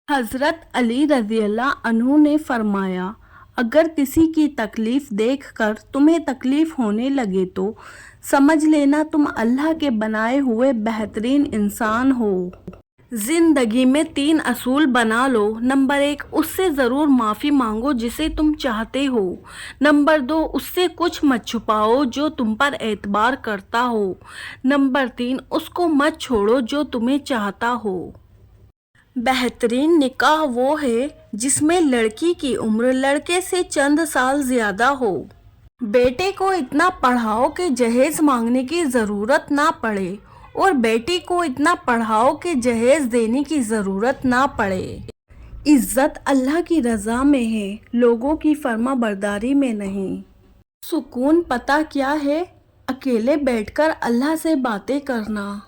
हजरत अली रज़ी अल्लाह अन्हु ने फरमाया, अगर किसी की तकलीफ देखकर तुम्हें तकलीफ होने लगे तो समझ लेना तुम अल्लाह के बनाए हुए बेहतरीन इंसान हो। जिंदगी में 3 असूल बना लो। नंबर 1, उससे ज़रूर माफ़ी मांगो जिसे तुम चाहते हो। नंबर 2, उससे कुछ मत छुपाओ जो तुम पर एतबार करता हो। नंबर 3, उसको मत छोड़ो जो तुम्हें चाहता हो। बेहतरीन निकाह वो है जिसमें लड़की की उम्र लड़के से चंद साल ज़्यादा हो। बेटे को इतना पढ़ाओ कि जहेज मांगने की ज़रूरत ना पड़े और बेटी को इतना पढ़ाओ कि जहेज देने की ज़रूरत ना पड़े। इज्जत अल्लाह की रज़ा में है, लोगों की फर्मा बरदारी में नहीं। सुकून पता क्या है? अकेले बैठकर अल्लाह से बातें करना।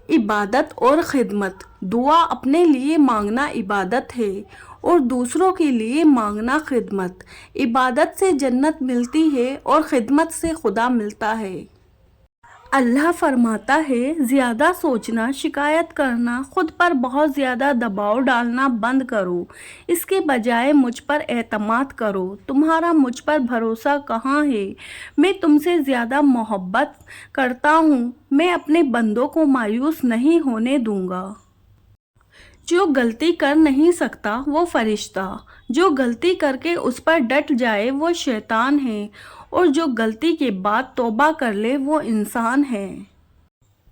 इबादत और खिदमत। दुआ अपने लिए मांगना इबादत है और दूसरों के लिए मांगना खिदमत। इबादत से जन्नत मिलती है और खिदमत से खुदा मिलता है। अल्लाह फरमाता है, ज़्यादा सोचना, शिकायत करना, खुद पर बहुत ज़्यादा दबाव डालना बंद करो। इसके बजाय मुझ पर एतमाद करो। तुम्हारा मुझ पर भरोसा कहाँ है? मैं तुमसे ज़्यादा मोहब्बत करता हूँ। मैं अपने बंदों को मायूस नहीं होने दूंगा। जो गलती कर नहीं सकता वो फरिश्ता, जो गलती करके उस पर डट जाए वो शैतान है और जो गलती के बाद तौबा कर ले वो इंसान है।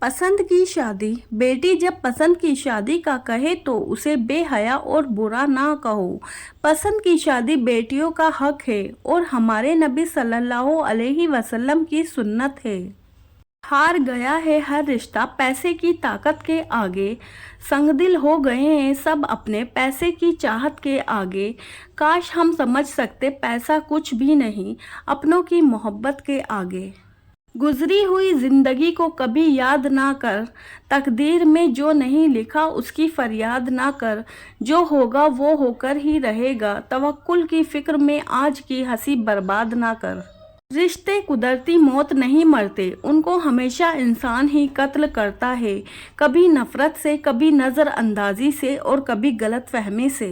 पसंद की शादी। बेटी जब पसंद की शादी का कहे तो उसे बेहया और बुरा ना कहो। पसंद की शादी बेटियों का हक है और हमारे नबी सल्लल्लाहु अलैहि वसल्लम की सुन्नत है। हार गया है हर रिश्ता पैसे की ताकत के आगे। संगदिल हो गए हैं सब अपने पैसे की चाहत के आगे। काश हम समझ सकते पैसा कुछ भी नहीं अपनों की मोहब्बत के आगे। गुजरी हुई जिंदगी को कभी याद ना कर। तकदीर में जो नहीं लिखा उसकी फरियाद ना कर। जो होगा वो होकर ही रहेगा। तवक्कुल की फिक्र में आज की हंसी बर्बाद ना कर। रिश्ते कुदरती मौत नहीं मरते, उनको हमेशा इंसान ही कत्ल करता है। कभी नफरत से, कभी नज़रअंदाजी से और कभी गलत फहमी से।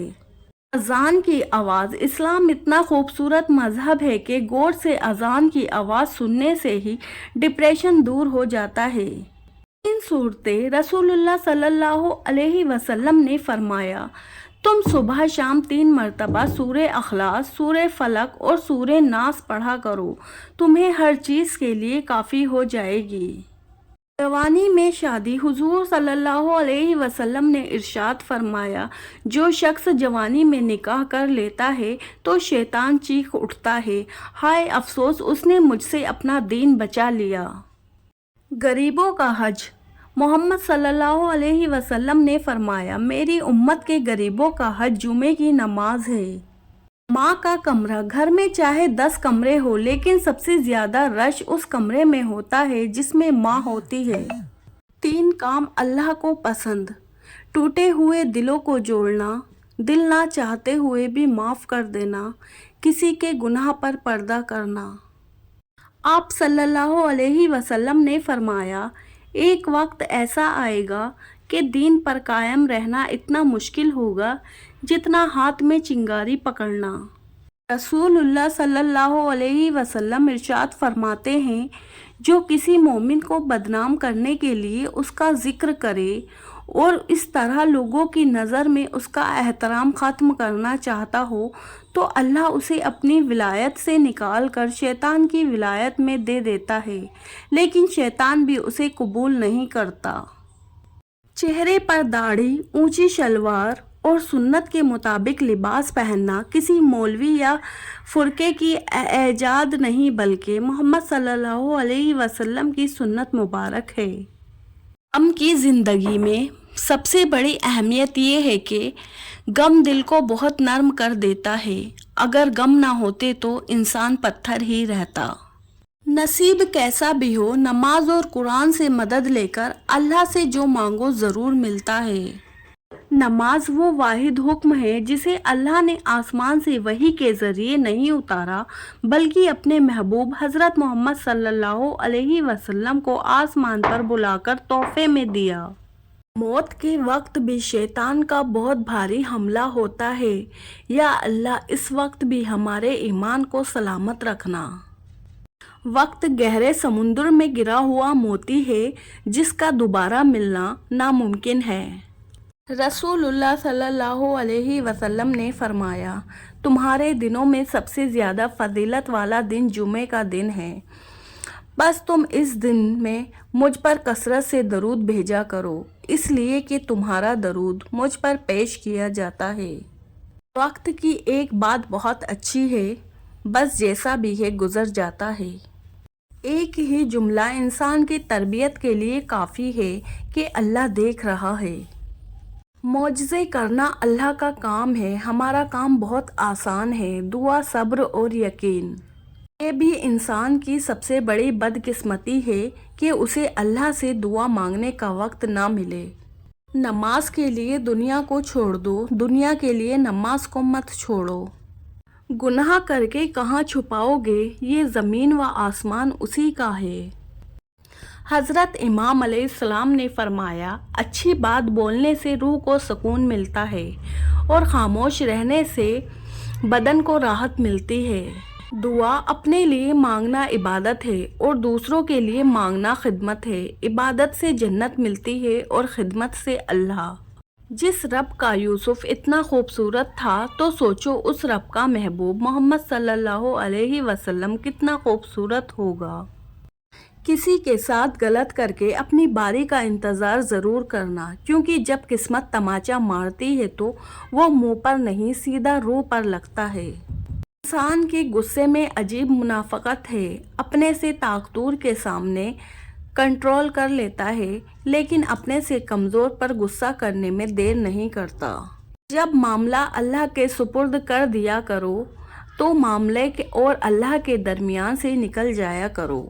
अजान की आवाज़। इस्लाम इतना खूबसूरत मजहब है कि गौर से अजान की आवाज़ सुनने से ही डिप्रेशन दूर हो जाता है। 3 सूरतें। रसूलुल्लाह सल्लल्लाहु अलैहि वसल्लम ने फरमाया, तुम सुबह शाम 3 मरतबा सूरे अखलास, सूरे फलक और सूरे नास पढ़ा करो, तुम्हें हर चीज़ के लिए काफ़ी हो जाएगी। जवानी में शादी। हुजूर सल्लल्लाहु अलैहि वसल्लम ने इरशाद फरमाया, जो शख्स जवानी में निकाह कर लेता है तो शैतान चीख उठता है, हाय अफसोस उसने मुझसे अपना दीन बचा लिया। गरीबों का हज। मोहम्मद सल्लल्लाहु अलैहि वसल्लम ने फरमाया, मेरी उम्मत के गरीबों का हज जुमे की नमाज है। माँ का कमरा। घर में चाहे 10 कमरे हो लेकिन सबसे ज़्यादा रश उस कमरे में होता है जिसमें माँ होती है। 3 काम अल्लाह को पसंद। टूटे हुए दिलों को जोड़ना, दिल ना चाहते हुए भी माफ़ कर देना, किसी के गुनाह पर पर्दा करना। आप सल्लल्लाहु अलैहि वसल्लम ने फरमाया, एक वक्त ऐसा आएगा कि दीन पर कायम रहना इतना मुश्किल होगा जितना हाथ में चिंगारी पकड़ना। रसूलुल्लाह सल्लल्लाहु अलैहि वसल्लम इरशाद फरमाते हैं, जो किसी मोमिन को बदनाम करने के लिए उसका जिक्र करे और इस तरह लोगों की नज़र में उसका एहतराम ख़त्म करना चाहता हो तो अल्लाह उसे अपनी विलायत से निकाल कर शैतान की विलायत में दे देता है, लेकिन शैतान भी उसे कबूल नहीं करता। चेहरे पर दाढ़ी, ऊंची शलवार और सुन्नत के मुताबिक लिबास पहनना किसी मौलवी या फुरके की ऐजाद नहीं बल्कि मोहम्मद सल्लल्लाहु अलैहि वसल्लम की सुन्नत मुबारक है। गम की ज़िंदगी में सबसे बड़ी अहमियत ये है कि गम दिल को बहुत नर्म कर देता है। अगर गम ना होते तो इंसान पत्थर ही रहता। नसीब कैसा भी हो, नमाज और कुरान से मदद लेकर अल्लाह से जो मांगो ज़रूर मिलता है। नमाज वो वाहिद हुक्म है जिसे अल्लाह ने आसमान से वही के ज़रिए नहीं उतारा बल्कि अपने महबूब हज़रत मोहम्मद सल्लल्लाहु अलैहि वसल्लम को आसमान पर बुलाकर तोहफे में दिया। موت کے وقت بھی شیطان کا بہت بھاری حملہ ہوتا ہے، یا اللہ اس وقت بھی ہمارے ایمان کو سلامت رکھنا۔ وقت گہرے سمندر میں گرا ہوا موتی ہے جس کا دوبارہ ملنا ناممکن ہے۔ رسول اللہ صلی اللہ علیہ وسلم نے فرمایا، تمہارے دنوں میں سب سے زیادہ فضیلت والا دن جمعے کا دن ہے، بس تم اس دن میں مجھ پر کثرت سے درود بھیجا کرو، اس لیے کہ تمہارا درود مجھ پر پیش کیا جاتا ہے۔ وقت کی ایک بات بہت اچھی ہے، بس جیسا بھی ہے گزر جاتا ہے۔ ایک ہی جملہ انسان کی تربیت کے لیے کافی ہے کہ اللہ دیکھ رہا ہے۔ معجزے کرنا اللہ کا کام ہے، ہمارا کام بہت آسان ہے۔ دعا، صبر اور یقین، یہ بھی انسان کی سب سے بڑی بدقسمتی ہے کہ اسے اللہ سے دعا مانگنے کا وقت نہ ملے۔ نماز کے لیے دنیا کو چھوڑ دو، دنیا کے لیے نماز کو مت چھوڑو۔ گناہ کر کے کہاں چھپاؤ گے، یہ زمین و آسمان اسی کا ہے۔ حضرت امام علیہ السلام نے فرمایا، اچھی بات بولنے سے روح کو سکون ملتا ہے اور خاموش رہنے سے بدن کو راحت ملتی ہے۔ دعا اپنے لیے مانگنا عبادت ہے اور دوسروں کے لیے مانگنا خدمت ہے۔ عبادت سے جنت ملتی ہے اور خدمت سے اللہ۔ جس رب کا یوسف اتنا خوبصورت تھا تو سوچو اس رب کا محبوب محمد صلی اللہ علیہ وسلم کتنا خوبصورت ہوگا۔ کسی کے ساتھ غلط کر کے اپنی باری کا انتظار ضرور کرنا، کیونکہ جب قسمت تماچا مارتی ہے تو وہ منہ پر نہیں سیدھا روح پر لگتا ہے۔ انسان کے غصے میں عجیب منافقت ہے، اپنے سے طاقتور کے سامنے کنٹرول کر لیتا ہے لیکن اپنے سے کمزور پر غصہ کرنے میں دیر نہیں کرتا۔ جب معاملہ اللہ کے سپرد کر دیا کرو تو معاملے اور اللہ کے درمیان سے نکل جایا کرو۔